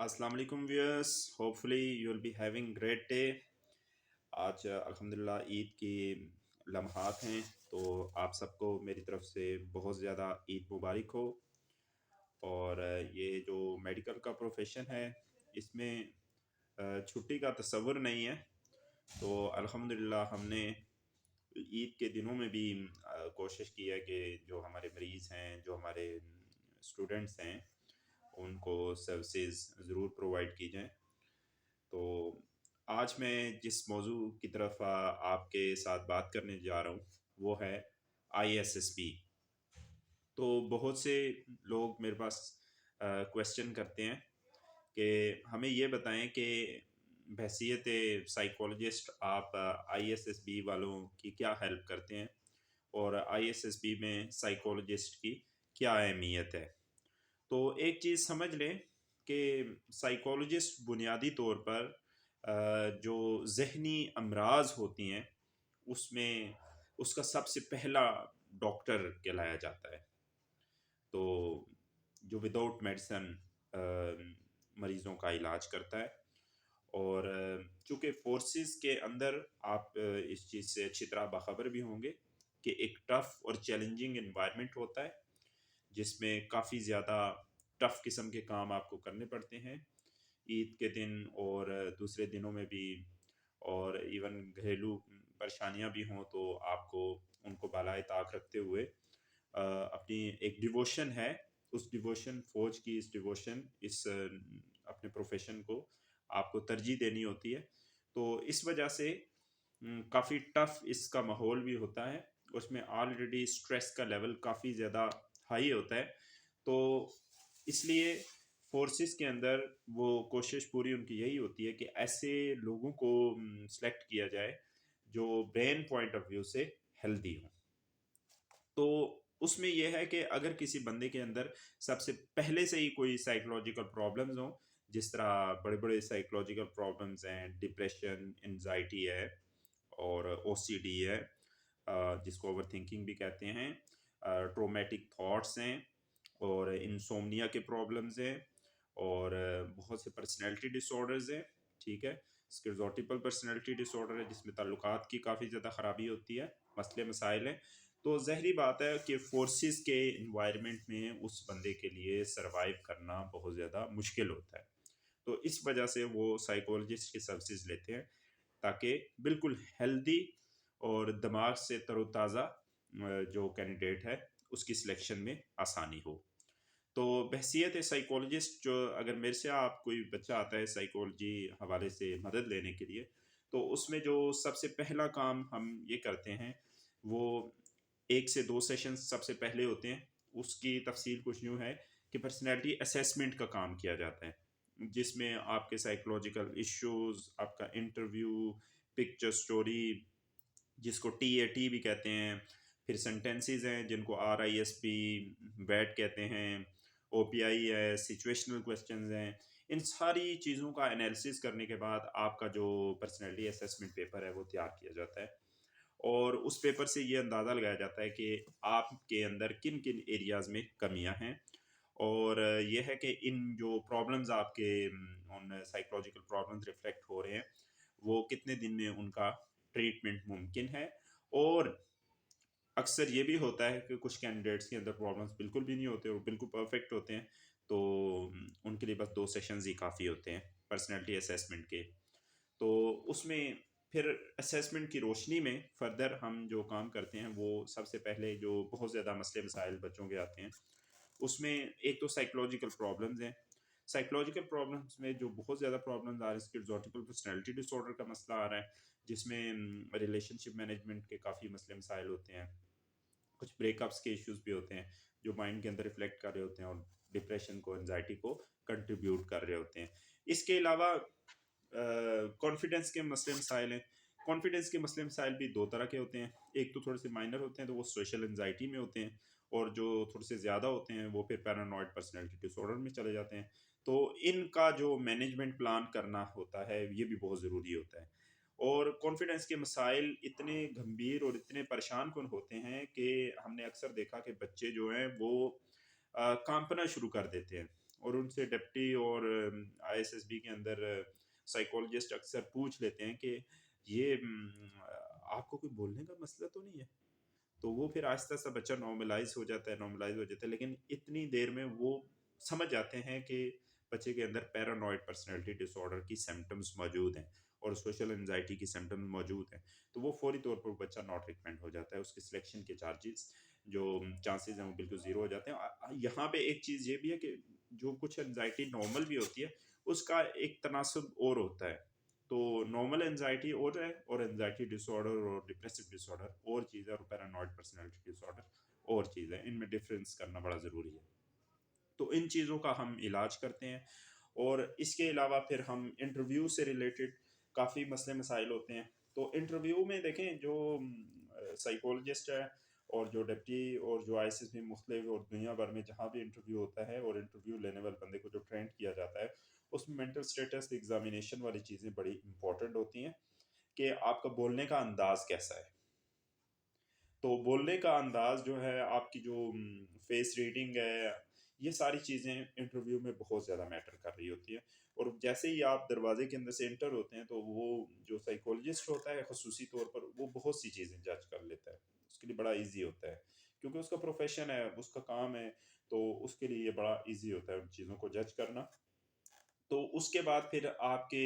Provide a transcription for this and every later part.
अस्सलाम वालेकुम viewers, hopefully you will be having great day. आज अल्हम्दुलिल्लाह ईद की लम्हात हैं, तो आप सबको मेरी तरफ से बहुत ज़्यादा ईद मुबारक हो। और ये जो मेडिकल का प्रोफेशन है, इसमें छुट्टी का तसव्वुर नहीं है। तो अल्हम्दुलिल्लाह हमने ईद के दिनों में भी कोशिश की है कि जो हमारे मरीज़ हैं, जो हमारे स्टूडेंट्स हैं, उनको सर्विसेज ज़रूर प्रोवाइड की जाएँ। तो आज मैं जिस मौजू की तरफ आपके साथ बात करने जा रहा हूँ, वो है आईएसएसबी। तो बहुत से लोग मेरे पास क्वेश्चन करते हैं कि हमें ये बताएं कि बहैसियत साइकोलॉजिस्ट आप आईएसएसबी वालों की क्या हेल्प करते हैं, और आईएसएसबी में साइकोलॉजिस्ट की क्या अहमियत है। तो एक चीज़ समझ लें कि साइकोलॉजिस्ट बुनियादी तौर पर जो ज़हनी अमराज होती हैं, उसमें उसका सबसे पहला डॉक्टर कहलाया जाता है। तो जो विदाउट मेडिसन मरीज़ों का इलाज करता है। और चूँकि फोर्सेस के अंदर आप इस चीज़ से अच्छी तरह बाखबर भी होंगे कि एक टफ़ और चैलेंजिंग एनवायरनमेंट होता है, जिसमें काफ़ी ज़्यादा टफ़ किस्म के काम आपको करने पड़ते हैं ईद के दिन और दूसरे दिनों में भी। और इवन घरेलू परेशानियां भी हों तो आपको उनको बालाए ताक रखते हुए अपनी एक डिवोशन है, उस डिवोशन फौज की इस डिवोशन इस अपने प्रोफेशन को आपको तरजीह देनी होती है। तो इस वजह से काफ़ी टफ इसका माहौल भी होता है। उसमें ऑलरेडी स्ट्रेस का लेवल काफ़ी ज़्यादा हाई होता है। तो इसलिए फोर्सेस के अंदर वो कोशिश पूरी उनकी यही होती है कि ऐसे लोगों को सेलेक्ट किया जाए जो ब्रेन पॉइंट ऑफ व्यू से हेल्दी हों। तो उसमें यह है कि अगर किसी बंदे के अंदर सबसे पहले से ही कोई साइकोलॉजिकल प्रॉब्लम्स हों, जिस तरह बड़े बड़े साइकोलॉजिकल प्रॉब्लम्स हैं, डिप्रेशन, एनजाइटी है और ओसीडी है, जिसको ओवर थिंकिंग भी कहते हैं, ट्रोमेटिक थॉट्स हैं और इंसोम्निया के प्रॉब्लम्स हैं, और बहुत से पर्सनैलिटी डिसऑर्डर्स हैं। ठीक है, स्किज़ोटिपल पर्सनैलिटी डिसऑर्डर है जिसमें ताल्लुकात की काफ़ी ज़्यादा ख़राबी होती है, मसले मसाइल हैं। तो ज़ाहिरी बात है कि फोर्सेस के इन्वायरमेंट में उस बंदे के लिए सरवाइव करना बहुत ज़्यादा मुश्किल होता है। तो इस वजह से वो साइकोलॉजिस्ट की सर्विसेज लेते हैं, ताकि बिल्कुल हेल्दी और दिमाग से तरोताज़ा जो कैंडिडेट है उसकी सिलेक्शन में आसानी हो। तो बहसियत साइकोलॉजिस्ट, जो अगर मेरे से आप कोई बच्चा आता है साइकोलॉजी हवाले से मदद लेने के लिए, तो उसमें जो सबसे पहला काम हम ये करते हैं वो 1 से 2 सेशन सबसे पहले होते हैं। उसकी तफसील कुछ यूँ है कि पर्सनैलिटी असेसमेंट का काम किया जाता है, जिसमें आपके साइकोलॉजिकल इश्यूज, आपका इंटरव्यू, पिक्चर स्टोरी जिसको TAT भी कहते हैं, फिर सेंटेंसेस हैं जिनको RISP, वैट कहते हैं, OPI है, सिचुएशनल क्वेश्चंस हैं। इन सारी चीज़ों का एनालिसिस करने के बाद आपका जो पर्सनैलिटी असेसमेंट पेपर है वो तैयार किया जाता है, और उस पेपर से ये अंदाज़ा लगाया जाता है कि आपके अंदर किन किन एरियाज़ में कमियां हैं। और ये है कि इन जो प्रॉब्लम्स आपके उन साइकोलॉजिकल प्रॉब्लम्स रिफ्लेक्ट हो रहे हैं, वो कितने दिन में उनका ट्रीटमेंट मुमकिन है। और अक्सर ये भी होता है कि कुछ कैंडिडेट्स के अंदर प्रॉब्लम्स बिल्कुल भी नहीं होते और बिल्कुल परफेक्ट होते हैं, तो उनके लिए बस 2 सेशंस ही काफ़ी होते हैं पर्सनैलिटी असेसमेंट के। तो उसमें फिर असेसमेंट की रोशनी में फर्दर हम जो काम करते हैं, वो सबसे पहले जो बहुत ज़्यादा मसले मसाइल बच्चों के आते हैं, उसमें एक तो साइकोलॉजिकल प्रॉब्लम्स हैं। साइकोलॉजिकल प्रॉब्लम्स में जो बहुत ज़्यादा प्रॉब्लम्स आ रहे हैं, स्किज़ोटिकल पर्सनैलिटी डिसऑर्डर का मसला आ रहा है, जिसमें रिलेशनशिप मैनेजमेंट के काफ़ी मसले मसाइल होते हैं। कुछ ब्रेकअप्स के इश्यूज भी होते हैं जो माइंड के अंदर रिफ्लेक्ट कर रहे होते हैं और डिप्रेशन को, एनजाइटी को कंट्रीब्यूट कर रहे होते हैं। इसके अलावा कॉन्फिडेंस के मसले मसाइल हैं। कॉन्फिडेंस के मसले मसाइल भी दो तरह के होते हैं। एक तो थोड़े से माइनर होते हैं, तो वो सोशल एंजाइटी में होते हैं, और जो थोड़े से ज़्यादा होते हैं वो फिर पैरानॉइड पर्सनैलिटी डिसऑर्डर में चले जाते हैं। तो इनका जो मैनेजमेंट प्लान करना होता है, ये भी बहुत ज़रूरी होता है। और कॉन्फिडेंस के मसाइल इतने गंभीर और इतने परेशान कुन होते हैं कि हमने अक्सर देखा कि बच्चे जो हैं वो कांपना शुरू कर देते हैं, اور ان سے ڈپٹی اور ISSB کے اندر سائیکولوجسٹ اکثر پوچھ لیتے ہیں کہ یہ آپ کو کوئی بولنے کا مسئلہ تو نہیں ہے؟ تو وہ پھر آہستہ آہستہ بچہ نارملائز ہو جاتا ہے، لیکن اتنی دیر میں وہ سمجھ جاتے ہیں کہ بچے کے اندر پیرانوائڈ پرسنالٹی ڈس آرڈر کی سمٹمز موجود ہیں اور سوشل انزائٹی کی سمٹمز موجود ہیں، تو وہ فوری طور پر بچہ ناٹ ریکمینڈ ہو جاتا ہے، اس کی سلیکشن کے چانسز ہیں وہ بالکل زیرو ہو جاتے ہیں۔ یہاں پہ ایک چیز یہ بھی ہے کہ جو کچھ انزائٹی نارمل بھی ہوتی ہے اس کا ایک تناسب اور ہوتا ہے، تو نارمل انزائٹی اور ہے، اور انزائٹی ڈس آرڈر اور ڈپریسو ڈس آرڈر اور چیز ہے، اور پیرانوائڈ پرسنالٹی ڈس آرڈر اور چیز ہے، ان میں ڈفرینس کرنا بڑا ضروری ہے۔ تو ان چیزوں کا ہم علاج کرتے ہیں، اور اس کے علاوہ پھر ہم انٹرویو سے ریلیٹڈ کافی مسئلے مسائل ہوتے ہیں۔ تو انٹرویو میں دیکھیں جو سائیکولوجسٹ ہے اور جو ڈپٹی اور جو ISSB مختلف اور دنیا بھر میں جہاں بھی انٹرویو ہوتا ہے اور انٹرویو لینے والے بندے کو جو ٹرینڈ کیا جاتا ہے، اس میں مینٹل سٹیٹس ایگزامینیشن والی چیزیں بڑی امپورٹنٹ ہوتی ہیں کہ آپ کا بولنے کا انداز کیسا ہے۔ تو بولنے کا انداز جو ہے، آپ کی جو فیس ریڈنگ ہے، یہ ساری چیزیں انٹرویو میں بہت زیادہ میٹر کر رہی ہوتی ہیں، اور جیسے ہی آپ دروازے کے اندر سے انٹر ہوتے ہیں تو وہ جو سائیکولوجسٹ ہوتا ہے خصوصی طور پر وہ بہت سی چیزیں جج کر لیتا ہے، اس کے لیے بڑا ایزی ہوتا ہے کیونکہ اس کا پروفیشن ہے، اس کا کام ہے، تو اس کے لیے یہ بڑا ایزی ہوتا ہے ان چیزوں کو جج کرنا۔ تو اس کے بعد پھر آپ کے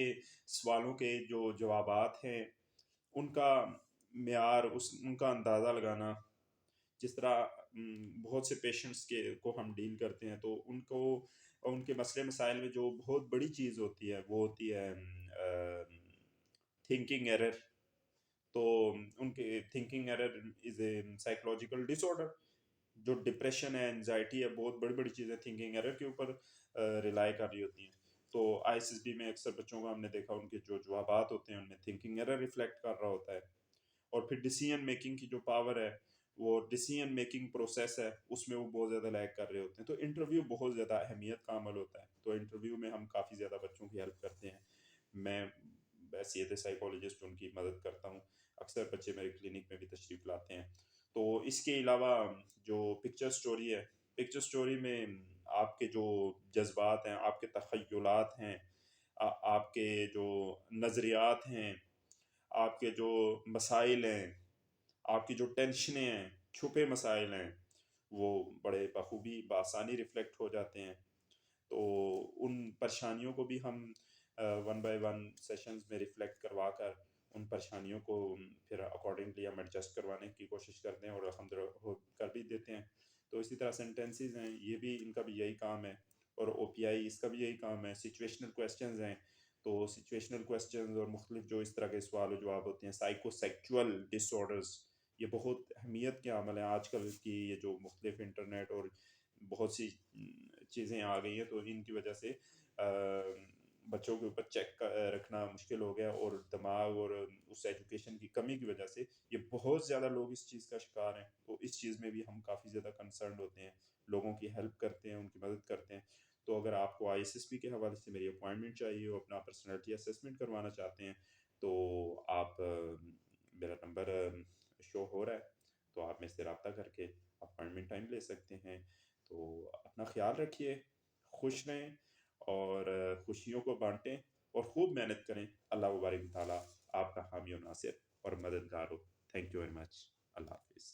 سوالوں کے جو جوابات ہیں ان کا معیار، ان کا اندازہ لگانا، جس طرح بہت سے پیشنٹس کو ہم ڈیل کرتے ہیں تو ان کے مسئلے مسائل میں جو بہت بڑی چیز ہوتی ہے وہ ہوتی ہے تھنکنگ ایرر۔ تو ان کے thinking error is a psychological disorder. جو ڈپریشن ہے، انزائٹی ہے، بہت بڑی بڑی چیزیں تھنکنگ ایرر کے اوپر ریلائی کر رہی ہوتی ہیں۔ تو ISSB میں اکثر بچوں کو ہم نے دیکھا ان کے جو جوابات ہوتے ہیں ان میں تھنکنگ ایرر ریفلیکٹ کر رہا ہوتا ہے، اور پھر ڈیسیژن میکنگ کی جو پاور ہے، وہ ڈیسیژن میکنگ پروسیس ہے، اس میں وہ بہت زیادہ لیگ کر رہے ہوتے ہیں۔ تو انٹرویو بہت زیادہ اہمیت کا عمل ہوتا ہے، تو انٹرویو میں ہم کافی زیادہ بچوں کی ہیلپ کرتے ہیں۔ میں بحیثیت سائیکولوجسٹ ان کی مدد کرتا ہوں، اکثر بچے میرے کلینک میں بھی تشریف لاتے ہیں۔ تو اس کے علاوہ جو پکچر سٹوری ہے، پکچر سٹوری میں آپ کے جو جذبات ہیں، آپ کے تخیلات ہیں، آپ کے جو نظریات ہیں، آپ کے جو مسائل ہیں، آپ کی جو ٹینشنیں ہیں، چھپے مسائل ہیں، وہ بڑے بخوبی بآسانی ریفلیکٹ ہو جاتے ہیں۔ تو ان پریشانیوں کو بھی ہم 1 by 1 سیشنز میں ریفلیکٹ کروا کر ان پریشانیوں کو پھر اکارڈنگلی ہم ایڈجسٹ کروانے کی کوشش کرتے ہیں، اور الحمدللہ کر بھی دیتے ہیں۔ تو اسی طرح سینٹینسز ہیں، یہ بھی ان کا بھی یہی کام ہے، اور OPI اس کا بھی یہی کام ہے۔ سچویشنل کویسچنز ہیں، تو سچویشنل کویسچنز اور مختلف جو اس طرح کے سوال و جواب ہوتے ہیں، سائیکو سیکچول ڈس آرڈرز، یہ بہت اہمیت کے عمل ہیں۔ آج کل کی یہ جو مختلف انٹرنیٹ اور بہت سی چیزیں آ گئی ہیں، تو ان کی وجہ سے بچوں کے اوپر چیک رکھنا مشکل ہو گیا، اور دماغ اور اس ایجوکیشن کی کمی کی وجہ سے یہ بہت زیادہ لوگ اس چیز کا شکار ہیں۔ تو اس چیز میں بھی ہم کافی زیادہ کنسرنڈ ہوتے ہیں، لوگوں کی ہیلپ کرتے ہیں، ان کی مدد کرتے ہیں۔ تو اگر آپ کو ISSB کے حوالے سے میری اپوائنٹمنٹ چاہیے ہو، اپنا پرسنالٹی اسیسمنٹ کروانا چاہتے ہیں، تو آپ میرا نمبر شو ہو رہا ہے، تو آپ میں سے رابطہ کر کے اپوائنٹمنٹ ٹائم لے سکتے ہیں۔ تو اپنا خیال رکھیے، خوش رہیں، اور خوشیوں کو بانٹیں، اور خوب محنت کریں۔ اللہ مبارک تعالیٰ آپ کا حامی و ناصر اور مددگار ہو۔ Thank you very much. اللہ حافظ۔